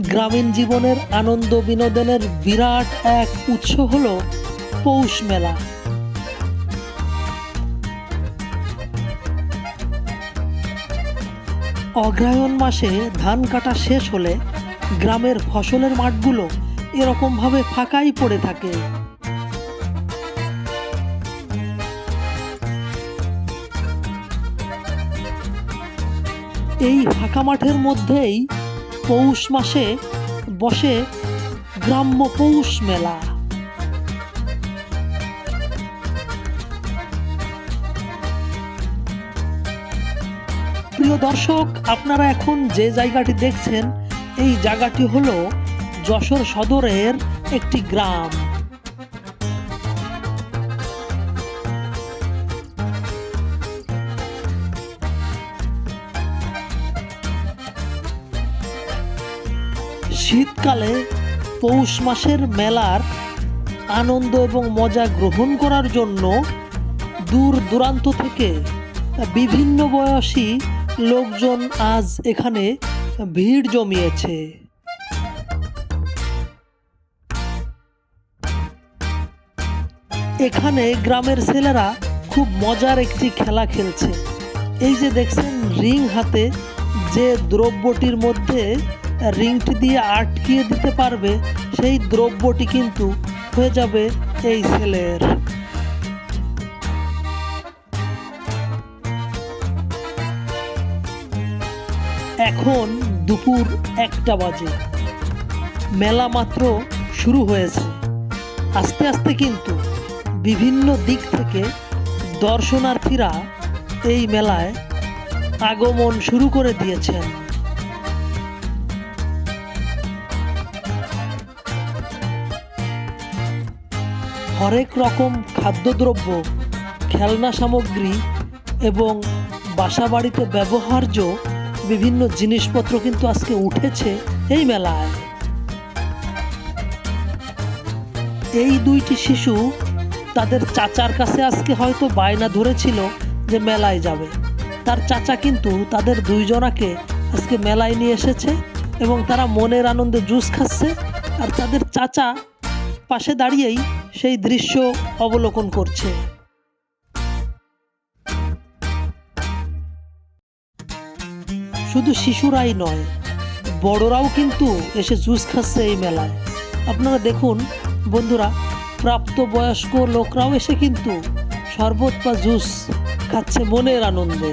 গ্রামীণ জীবনের আনন্দ বিনোদনের বিরাট এক উৎস হল পৌষ মেলা। অগ্রহায়ণ মাসে ধান কাটা শেষ হলে গ্রামের ফসলের মাঠগুলো এরকমভাবে ফাঁকাই পড়ে থাকে। এই ফাঁকা মাঠের মধ্যেই পৌষ মাসে বসে গ্রাম্য পৌষ মেলা। প্রিয় দর্শক, আপনারা এখন যে জায়গাটি দেখছেন এই জায়গাটি হলো যশোর সদরের একটি গ্রাম। শীতকালে পৌষ মাসের মেলার আনন্দ এবং মজা গ্রহণ করার জন্য দূর দূরান্ত থেকে বিভিন্ন বয়সী লোকজন আজ এখানে ভিড় জমিয়েছে। এখানে গ্রামের ছেলেরা খুব মজার একটি খেলা খেলছে। এই যে দেখছেন, রিং হাতে যে দ্রব্যটির মধ্যে রিংটি দিয়ে আটকিয়ে দিতে পারবে সেই দ্রব্যটি কিন্তু হয়ে যাবে এই ছেলের। এখন দুপুর 1টা বাজে, মেলা মাত্র শুরু হয়েছে। আস্তে আস্তে কিন্তু বিভিন্ন দিক থেকে দর্শনার্থীরা এই মেলায় আগমন শুরু করে দিয়েছেন। হরেক রকম খাদ্যদ্রব্য, খেলনা সামগ্রী এবং বাসাবাড়িতে ব্যবহার্য বিভিন্ন জিনিসপত্র কিন্তু আজকে উঠেছে এই মেলায়। এই দুইটি শিশু তাদের চাচার কাছে আজকে হয়তো বায়না ধরেছিল যে মেলায় যাবে। তার চাচা কিন্তু তাদের দুইজনাকে আজকে মেলায় নিয়ে এসেছে এবং তারা মনের আনন্দে জুস খাচ্ছে, আর তাদের চাচা পাশে দাঁড়িয়েই সেই দৃশ্য অবলোকন করছে। শুধু শিশুরাই নয়, বড়রাও কিন্তু এসে জুস খাচ্ছে এই মেলায়। আপনারা দেখুন বন্ধুরা, প্রাপ্তবয়স্ক লোকরাও এসে কিন্তু শরবত বা জুস খাচ্ছে মনের আনন্দে।